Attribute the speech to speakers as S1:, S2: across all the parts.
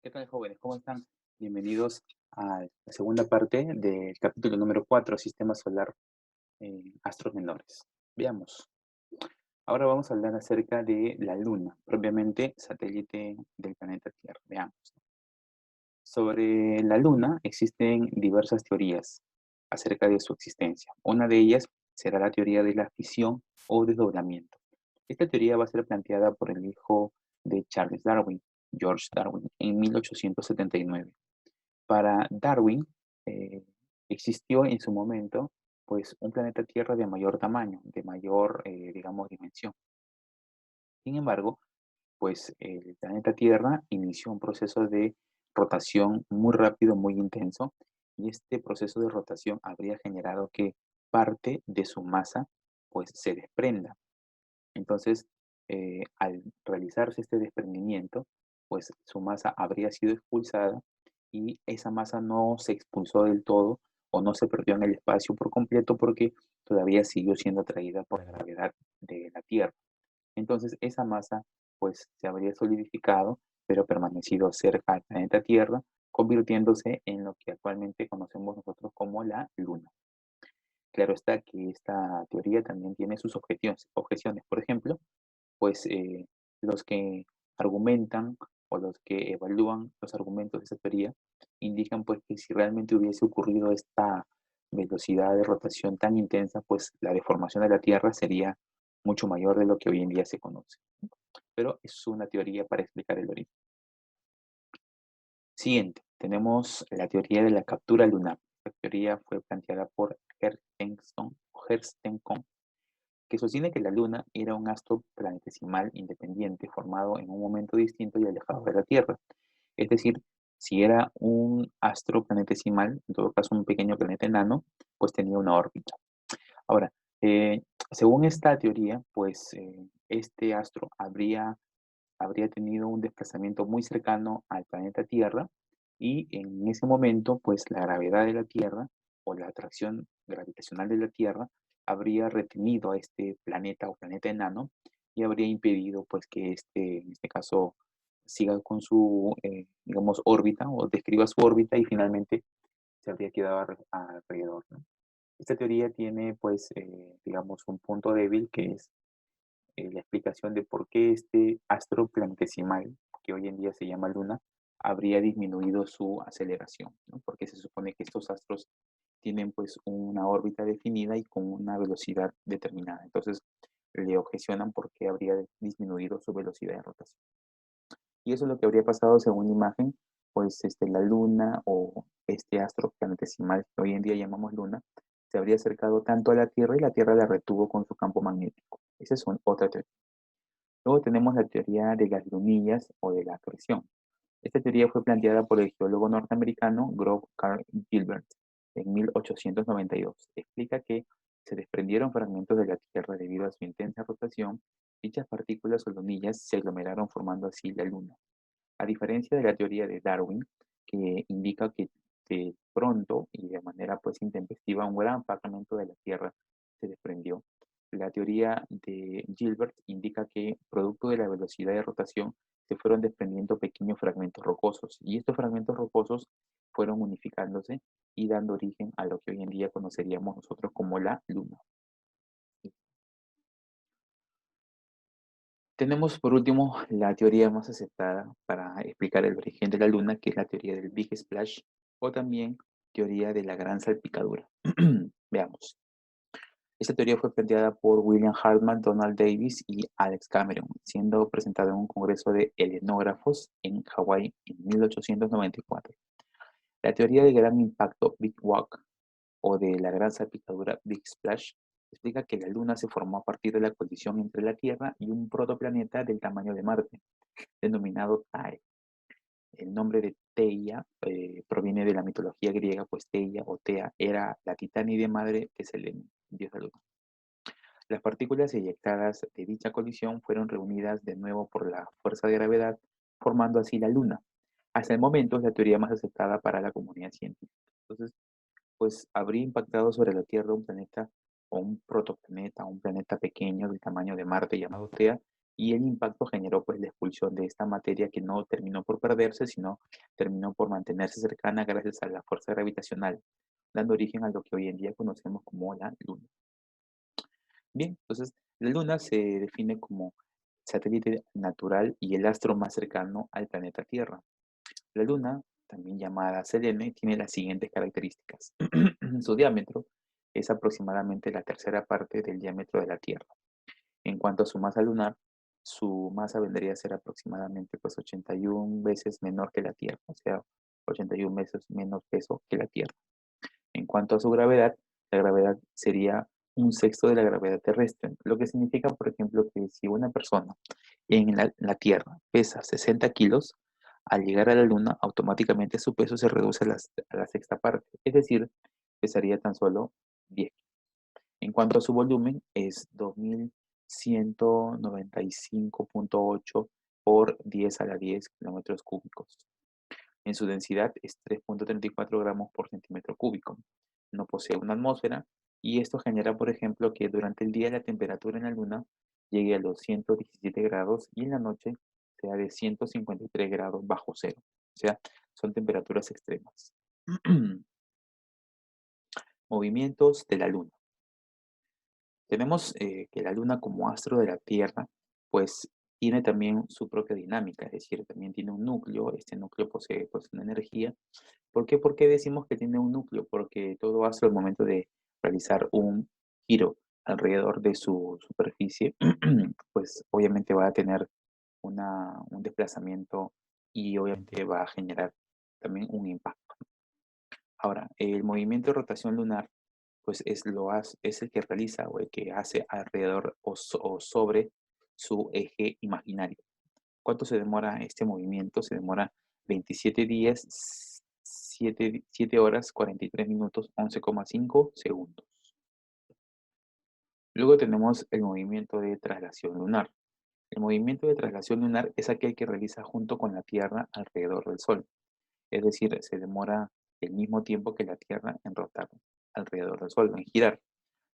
S1: ¿Qué tal, jóvenes? ¿Cómo están? Bienvenidos a la segunda parte del capítulo número 4, Sistema Solar, Astros Menores. Veamos. Ahora vamos a hablar acerca de la Luna, propiamente satélite del planeta Tierra. Veamos. Sobre la Luna existen diversas teorías acerca de su existencia. Una de ellas será la teoría de la fisión o desdoblamiento. Esta teoría va a ser planteada por el hijo de Charles Darwin, George Darwin, en 1879. Para Darwin, eh, existió en su momento pues un planeta Tierra de mayor tamaño, de mayor, digamos, dimensión. Sin embargo, pues el planeta Tierra inició un proceso de rotación muy rápido, muy intenso, y este proceso de rotación habría generado que parte de su masa pues se desprenda. Entonces, al realizarse este desprendimiento, pues su masa habría sido expulsada y esa masa no se expulsó del todo o no se perdió en el espacio por completo porque todavía siguió siendo atraída por la gravedad de la Tierra. Entonces, esa masa pues se habría solidificado, pero permanecido cerca al planeta Tierra, convirtiéndose en lo que actualmente conocemos nosotros como la Luna. Claro está que esta teoría también tiene sus objeciones. Por ejemplo, pues los que argumentan o los que evalúan los argumentos de esa teoría indican pues que si realmente hubiese ocurrido esta velocidad de rotación tan intensa, pues la deformación de la Tierra sería mucho mayor de lo que hoy en día se conoce. Pero es una teoría para explicar el origen. Siguiente, tenemos la teoría de la captura lunar. Esta teoría fue planteada por Gerstenson, que sostiene que la Luna era un astro planetesimal independiente formado en un momento distinto y alejado de la Tierra. Es decir, si era un astro planetesimal, en todo caso un pequeño planeta enano, pues tenía una órbita. Ahora, eh, según esta teoría, pues este astro habría tenido un desplazamiento muy cercano al planeta Tierra y en ese momento, pues la gravedad de la Tierra o la atracción gravitacional de la Tierra habría retenido a este planeta o planeta enano y habría impedido pues que en este caso, siga con su, digamos, órbita o describa su órbita y finalmente se habría quedado alrededor, ¿no? Esta teoría tiene pues, digamos, un punto débil que es la explicación de por qué este astro planetesimal, que hoy en día se llama Luna, habría disminuido su aceleración, ¿no? Porque se supone que estos astros tienen pues una órbita definida y con una velocidad determinada. Entonces le objecionan por qué habría disminuido su velocidad de rotación. Y eso es lo que habría pasado según la imagen, pues la Luna o este astro planetesimal que hoy en día llamamos Luna, se habría acercado tanto a la Tierra y la Tierra la retuvo con su campo magnético. Esa es otra teoría. Luego tenemos la teoría de las lunillas o de la acreción. Esta teoría fue planteada por el geólogo norteamericano Grover Carl Gilbert en 1892. Explica que se desprendieron fragmentos de la Tierra debido a su intensa rotación. Dichas partículas o lunillas se aglomeraron formando así la Luna. A diferencia de la teoría de Darwin, que indica que de pronto y de manera pues intempestiva un gran fragmento de la Tierra se desprendió. La teoría de Gilbert indica que, producto de la velocidad de rotación, se fueron desprendiendo pequeños fragmentos rocosos y estos fragmentos rocosos fueron unificándose y dando origen a lo que hoy en día conoceríamos nosotros como la Luna. Tenemos por último la teoría más aceptada para explicar el origen de la Luna, que es la teoría del Big Splash o también teoría de la gran salpicadura. Veamos. Esta teoría fue planteada por William Hartman, Donald Davis y Alex Cameron, siendo presentada en un congreso de helenógrafos en Hawái en 1894. La teoría del gran impacto Big Walk o de la gran salpicadura Big Splash explica que la Luna se formó a partir de la colisión entre la Tierra y un protoplaneta del tamaño de Marte, denominado Tae. El nombre de Theia proviene de la mitología griega, pues Theia o Tea era la titánide madre de Selene, diosa luna. Las partículas eyectadas de dicha colisión fueron reunidas de nuevo por la fuerza de gravedad, formando así la Luna. Hasta el momento es la teoría más aceptada para la comunidad científica. Entonces, pues habría impactado sobre la Tierra un planeta o un protoplaneta, un planeta pequeño del tamaño de Marte llamado Tea, y el impacto generó pues la expulsión de esta materia que no terminó por perderse, sino terminó por mantenerse cercana gracias a la fuerza gravitacional, dando origen a lo que hoy en día conocemos como la Luna. Bien, entonces la Luna se define como satélite natural y el astro más cercano al planeta Tierra. La Luna, también llamada Selene, tiene las siguientes características. Su diámetro es aproximadamente la tercera parte del diámetro de la Tierra. En cuanto a su masa lunar, su masa vendría a ser aproximadamente pues 81 veces menor que la Tierra, o sea, 81 veces menos peso que la Tierra. En cuanto a su gravedad, la gravedad sería un sexto de la gravedad terrestre, lo que significa, por ejemplo, que si una persona en la Tierra pesa 60 kilos, al llegar a la Luna, automáticamente su peso se reduce a la sexta parte, es decir, pesaría tan solo 10. En cuanto a su volumen, es 2195.8 por 10 a la 10 kilómetros cúbicos. En su densidad es 3.34 gramos por centímetro cúbico. No posee una atmósfera y esto genera, por ejemplo, que durante el día la temperatura en la Luna llegue a los 117 grados y en la noche sea de 153 grados bajo cero. O sea, son temperaturas extremas. Movimientos de la Luna. Tenemos que la Luna como astro de la Tierra, pues tiene también su propia dinámica, es decir, también tiene un núcleo, este núcleo posee pues una energía. ¿Por qué? ¿Por qué decimos que tiene un núcleo? Porque todo astro al momento de realizar un giro alrededor de su superficie, pues obviamente va a tener un desplazamiento y obviamente va a generar también un impacto. Ahora, el movimiento de rotación lunar pues es el que realiza o el que hace alrededor o sobre su eje imaginario. ¿Cuánto se demora este movimiento? Se demora 27 días, 7 horas, 43 minutos, 11,5 segundos. Luego tenemos el movimiento de traslación lunar. El movimiento de traslación lunar es aquel que realiza junto con la Tierra alrededor del Sol. Es decir, se demora el mismo tiempo que la Tierra en rotar alrededor del Sol, en girar.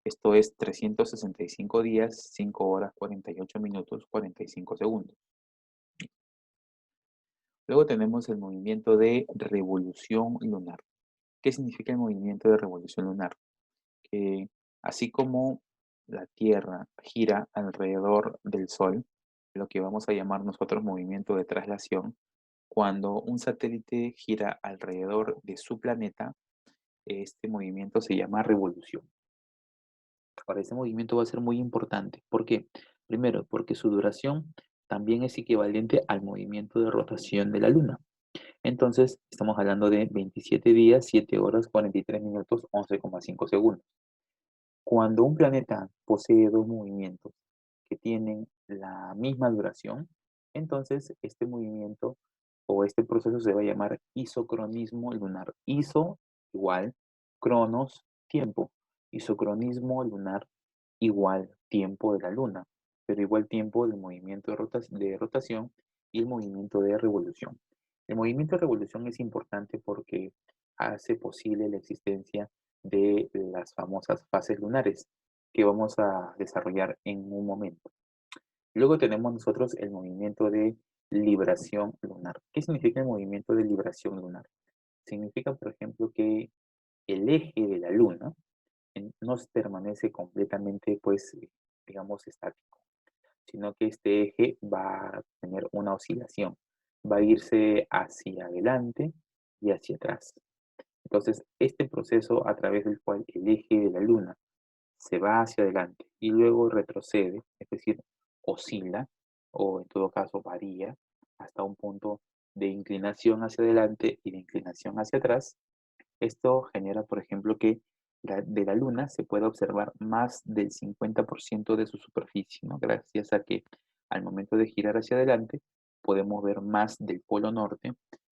S1: Esto es 365 días, 5 horas, 48 minutos, 45 segundos. Luego tenemos el movimiento de revolución lunar. ¿Qué significa el movimiento de revolución lunar? Que así como la Tierra gira alrededor del Sol, lo que vamos a llamar nosotros movimiento de traslación, cuando un satélite gira alrededor de su planeta, este movimiento se llama revolución. Ahora, este movimiento va a ser muy importante. ¿Por qué? Primero, porque su duración también es equivalente al movimiento de rotación de la Luna. Entonces, estamos hablando de 27 días, 7 horas, 43 minutos, 11,5 segundos. Cuando un planeta posee dos movimientos que tienen la misma duración, entonces este movimiento o este proceso se va a llamar isocronismo lunar. Iso igual, cronos, tiempo. Isocronismo lunar igual tiempo de la luna, pero igual tiempo del movimiento de rotación y el movimiento de revolución. El movimiento de revolución es importante porque hace posible la existencia de las famosas fases lunares que vamos a desarrollar en un momento. Luego tenemos nosotros el movimiento de libración lunar. ¿Qué significa el movimiento de libración lunar? Significa, por ejemplo, que el eje de la luna no permanece completamente, pues, digamos, estático, sino que este eje va a tener una oscilación, va a irse hacia adelante y hacia atrás. Entonces, este proceso a través del cual el eje de la Luna se va hacia adelante y luego retrocede, es decir, oscila o en todo caso varía hasta un punto de inclinación hacia adelante y de inclinación hacia atrás. Esto genera, por ejemplo, que de la Luna se pueda observar más del 50% de su superficie, ¿no? Gracias a que al momento de girar hacia adelante podemos ver más del polo norte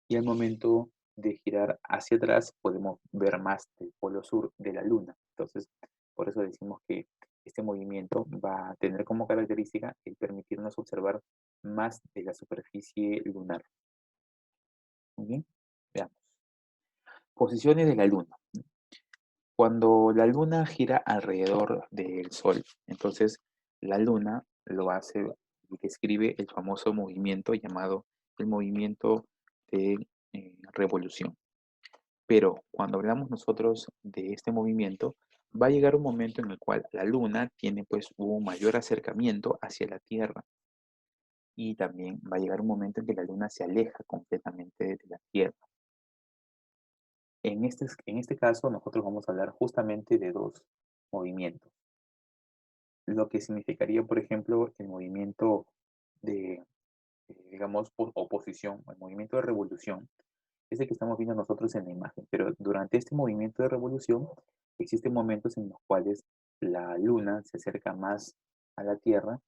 S1: y al momento de girar hacia atrás podemos ver más del polo sur de la Luna. Entonces, por eso decimos que este movimiento va a tener como característica el permitirnos observar más de la superficie lunar. Muy bien, veamos. Posiciones de la Luna. Cuando la luna gira alrededor del sol, entonces la luna lo hace y describe el famoso movimiento llamado el movimiento de revolución. Pero cuando hablamos nosotros de este movimiento, va a llegar un momento en el cual la Luna tiene pues un mayor acercamiento hacia la Tierra y también va a llegar un momento en que la Luna se aleja completamente de la Tierra. En este caso, nosotros vamos a hablar justamente de dos movimientos. Lo que significaría, por ejemplo, el movimiento de, digamos, oposición, el movimiento de revolución, es el que estamos viendo nosotros en la imagen. Pero durante este movimiento de revolución, existen momentos en los cuales la Luna se acerca más a la Tierra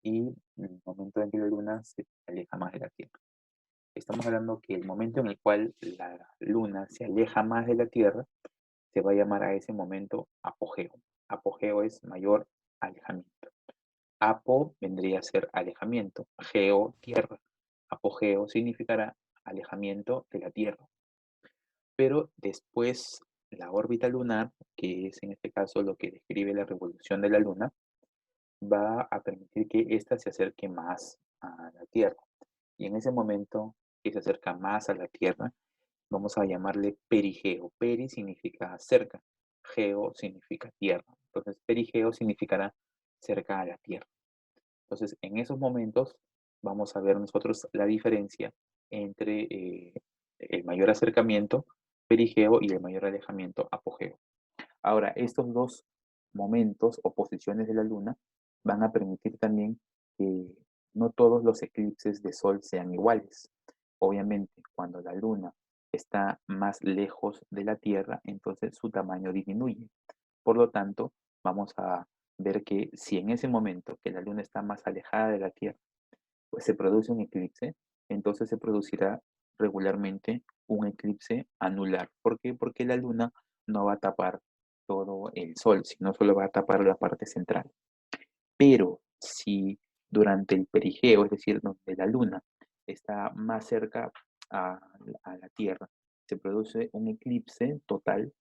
S1: y el momento en que la Luna se aleja más de la Tierra. Estamos hablando que el momento en el cual la Luna se aleja más de la Tierra se va a llamar a ese momento apogeo. Apogeo es mayor alejamiento. Apo vendría a ser alejamiento, geo, tierra. Apogeo significará alejamiento de la Tierra. Pero después la órbita lunar, que es en este caso lo que describe la revolución de la Luna, va a permitir que ésta se acerque más a la Tierra. Y en ese momento que se acerca más a la Tierra, vamos a llamarle perigeo. Peri significa cerca, geo significa tierra. Entonces, perigeo significará cerca a la Tierra. Entonces, en esos momentos vamos a ver nosotros la diferencia entre el mayor acercamiento, perigeo, y el mayor alejamiento, apogeo. Ahora, estos dos momentos o posiciones de la Luna van a permitir también que no todos los eclipses de Sol sean iguales. Obviamente, cuando la Luna está más lejos de la Tierra, entonces su tamaño disminuye. Por lo tanto, vamos a ver que si en ese momento que la Luna está más alejada de la Tierra, pues se produce un eclipse, entonces se producirá regularmente un eclipse anular. ¿Por qué? Porque la Luna no va a tapar todo el Sol, sino solo va a tapar la parte central. Pero si durante el perigeo, es decir, donde la Luna está más cerca a, a la Tierra, se produce un eclipse total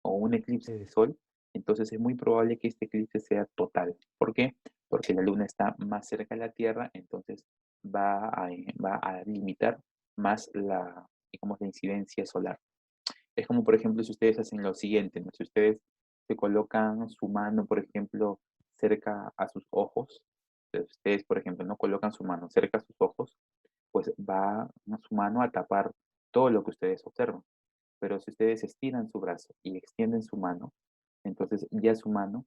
S1: o un eclipse de Sol, entonces es muy probable que este eclipse sea total. ¿Por qué? Porque la Luna está más cerca de la Tierra, entonces va a limitar más digamos, la incidencia solar. Es como, por ejemplo, si ustedes hacen lo siguiente, ¿no? Si ustedes se colocan su mano, por ejemplo, cerca a sus ojos, si ustedes, por ejemplo, no colocan su mano cerca a sus ojos, pues va su mano a tapar todo lo que ustedes observan. Pero si ustedes estiran su brazo y extienden su mano, entonces ya su mano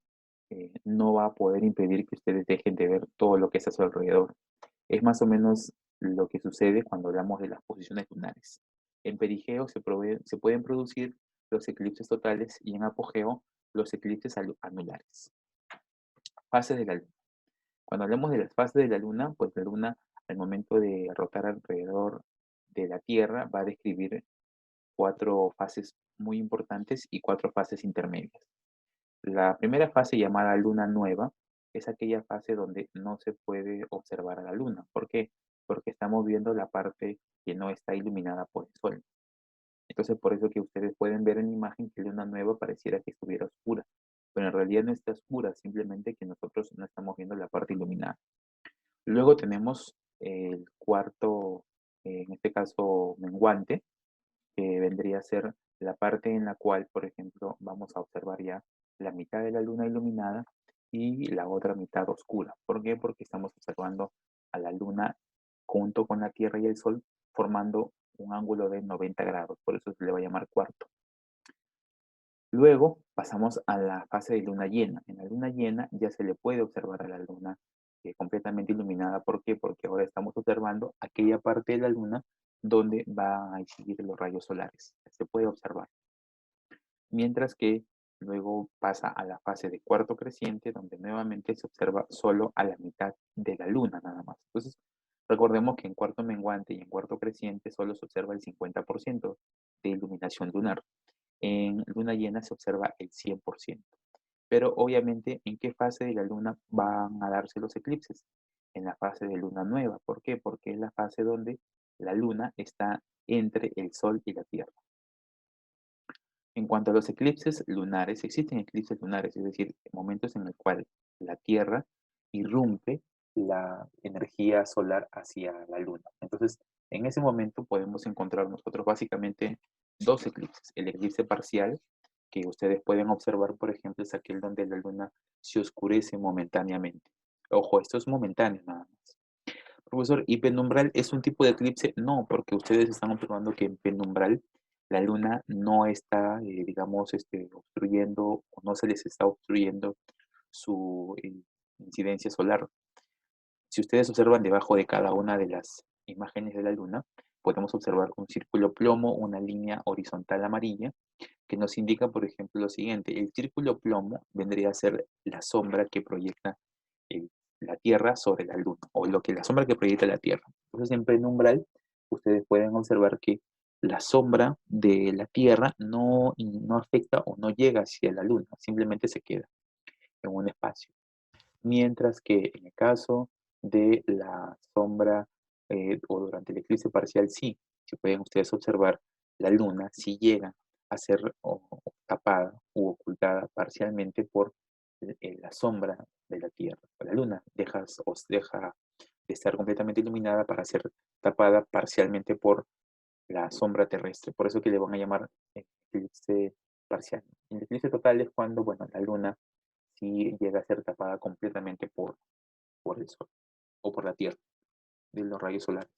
S1: no va a poder impedir que ustedes dejen de ver todo lo que está a su alrededor. Es más o menos lo que sucede cuando hablamos de las posiciones lunares. En perigeo se pueden producir los eclipses totales y en apogeo los eclipses anulares. Fases de la luna. Cuando hablamos de las fases de la luna, pues la luna al momento de rotar alrededor de la Tierra va a describir cuatro fases muy importantes y cuatro fases intermedias. La primera fase, llamada luna nueva, es aquella fase donde no se puede observar a la luna. ¿Por qué? Porque estamos viendo la parte que no está iluminada por el sol. Entonces, por eso que ustedes pueden ver en la imagen que la luna nueva pareciera que estuviera oscura, pero en realidad no está oscura, simplemente que nosotros no estamos viendo la parte iluminada. Luego tenemos el cuarto, en este caso menguante, que vendría a ser la parte en la cual, por ejemplo, vamos a observar ya la mitad de la luna iluminada y la otra mitad oscura. ¿Por qué? Porque estamos observando a la luna junto con la Tierra y el Sol formando un ángulo de 90 grados, por eso se le va a llamar cuarto. Luego pasamos a la fase de luna llena. En la luna llena ya se le puede observar a la luna completamente iluminada. ¿Por qué? Porque ahora estamos observando aquella parte de la luna donde va a incidir los rayos solares. Se puede observar. Mientras que luego pasa a la fase de cuarto creciente, donde nuevamente se observa solo a la mitad de la luna nada más. Entonces, recordemos que en cuarto menguante y en cuarto creciente solo se observa el 50% de iluminación lunar. En luna llena se observa el 100%. Pero obviamente, ¿en qué fase de la luna van a darse los eclipses? En la fase de luna nueva. ¿Por qué? Porque es la fase donde la luna está entre el sol y la tierra. En cuanto a los eclipses lunares, existen eclipses lunares, es decir, momentos en el cual la tierra irrumpe la energía solar hacia la luna. Entonces, en ese momento podemos encontrar nosotros básicamente dos eclipses. El eclipse parcial, que ustedes pueden observar, por ejemplo, es aquel donde la luna se oscurece momentáneamente. Ojo, esto es momentáneo nada más. Profesor, ¿y penumbral es un tipo de eclipse? No, porque ustedes están observando que en penumbral la luna no está, digamos, obstruyendo o no se les está obstruyendo su incidencia solar. Si ustedes observan debajo de cada una de las imágenes de la luna, podemos observar un círculo plomo, una línea horizontal amarilla, que nos indica, por ejemplo, lo siguiente. El círculo plomo vendría a ser la sombra que proyecta eh, la Tierra sobre la luna, o lo que la sombra que proyecta la Tierra. Entonces, en penumbral, ustedes pueden observar que la sombra de la Tierra no afecta o no llega hacia la luna, simplemente se queda en un espacio. Mientras que en el caso de la sombra o durante el eclipse parcial, sí, si pueden ustedes observar, la luna sí llega a ser tapada u ocultada parcialmente por la sombra de la Tierra. La luna deja de estar completamente iluminada para ser tapada parcialmente por la sombra terrestre. Por eso que le van a llamar eclipse parcial. El eclipse total es cuando, bueno, la luna sí llega a ser tapada completamente por el Sol o por la Tierra, de los rayos solares.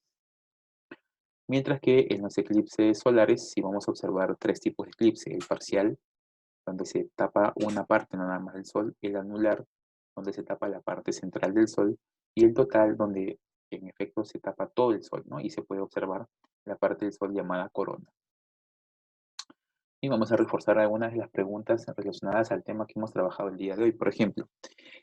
S1: Mientras que en los eclipses solares sí vamos a observar tres tipos de eclipse: el parcial, donde se tapa una parte nada más del Sol; el anular, donde se tapa la parte central del Sol; y el total, donde en efecto se tapa todo el Sol, ¿no? Y se puede observar la parte del Sol llamada corona. Y vamos a reforzar algunas de las preguntas relacionadas al tema que hemos trabajado el día de hoy. Por ejemplo,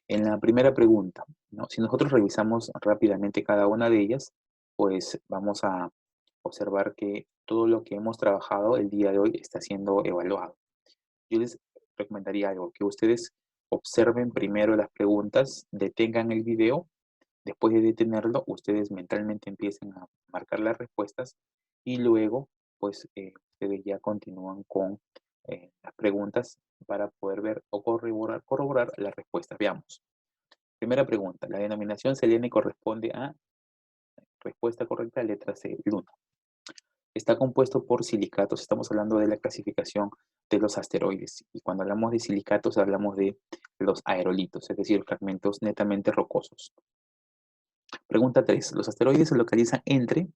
S1: en la primera pregunta, ¿no? Si nosotros revisamos rápidamente cada una de ellas, pues vamos a observar que todo lo que hemos trabajado el día de hoy está siendo evaluado. Yo les recomendaría algo: que ustedes observen primero las preguntas, detengan el video, después de detenerlo, ustedes mentalmente empiecen a marcar las respuestas y luego, pues, ustedes ya continúan con las preguntas para poder ver o corroborar las respuestas. Veamos. Primera pregunta: la denominación selene corresponde a, respuesta correcta, letra C, luna. Está compuesto por silicatos. Estamos hablando de la clasificación de los asteroides. Y cuando hablamos de silicatos, hablamos de los aerolitos, es decir, fragmentos netamente rocosos. Pregunta 3. Los asteroides se localizan entre.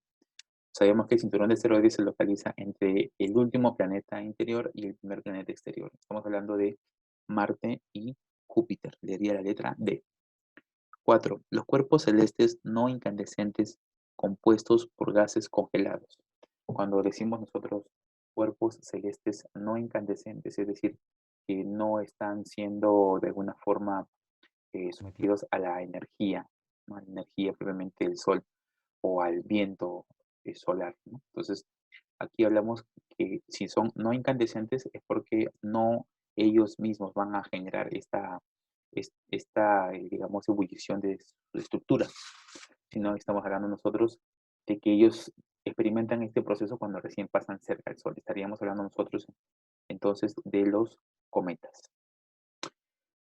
S1: Sabemos que el cinturón de asteroides se localiza entre el último planeta interior y el primer planeta exterior. Estamos hablando de Marte y Júpiter. Le daría la letra D. 4. Los cuerpos celestes no incandescentes compuestos por gases congelados. Cuando decimos nosotros cuerpos celestes no incandescentes, es decir, que no están siendo de alguna forma sometidos a la energía, ¿no? A la energía propiamente del Sol o al viento solar, ¿no? Entonces, aquí hablamos que si son no incandescentes es porque no ellos mismos van a generar esta digamos, ebullición de su estructura, sino estamos hablando nosotros de que ellos experimentan este proceso cuando recién pasan cerca del Sol. Estaríamos hablando nosotros entonces de los cometas.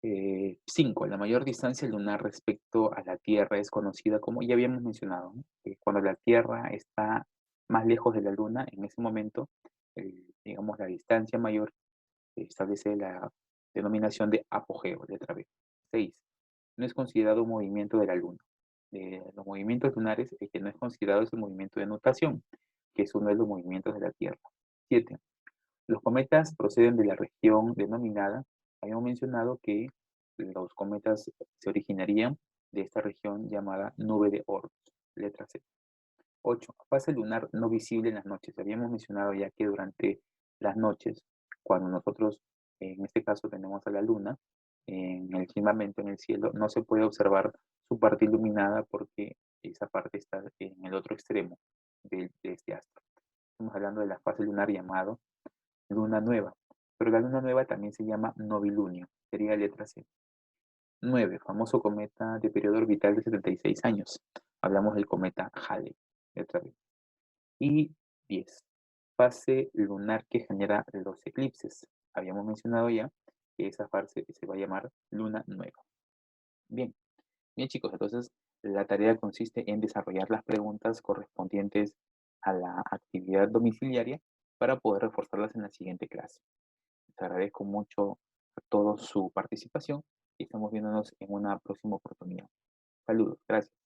S1: 5. La mayor distancia lunar respecto a la Tierra es conocida como, ya habíamos mencionado, ¿no? Cuando la Tierra está más lejos de la Luna, en ese momento, digamos, la distancia mayor establece la denominación de apogeo, letra B. 6. No es considerado un movimiento de la Luna. Los movimientos lunares, el que no es considerado es el movimiento de nutación, que es uno de los movimientos de la Tierra. 7. Los cometas proceden de la región denominada, habíamos mencionado que los cometas se originarían de esta región llamada nube de Oort, letra C. 8. Fase lunar no visible en las noches. Habíamos mencionado ya que durante las noches, cuando nosotros, en este caso, tenemos a la luna, en el firmamento, en el cielo, no se puede observar su parte iluminada porque esa parte está en el otro extremo de este astro. Estamos hablando de la fase lunar llamado luna nueva, pero la luna nueva también se llama novilunio, sería letra C. 9. Famoso cometa de periodo orbital de 76 años. Hablamos del cometa Halley, letra B. Y 10. Fase lunar que genera los eclipses. Habíamos mencionado ya que esa fase se va a llamar luna nueva. Bien, bien chicos, entonces La tarea consiste en desarrollar las preguntas correspondientes a la actividad domiciliaria para poder reforzarlas en la siguiente clase. Les agradezco mucho a todos su participación y estamos viéndonos en una próxima oportunidad. Saludos, gracias.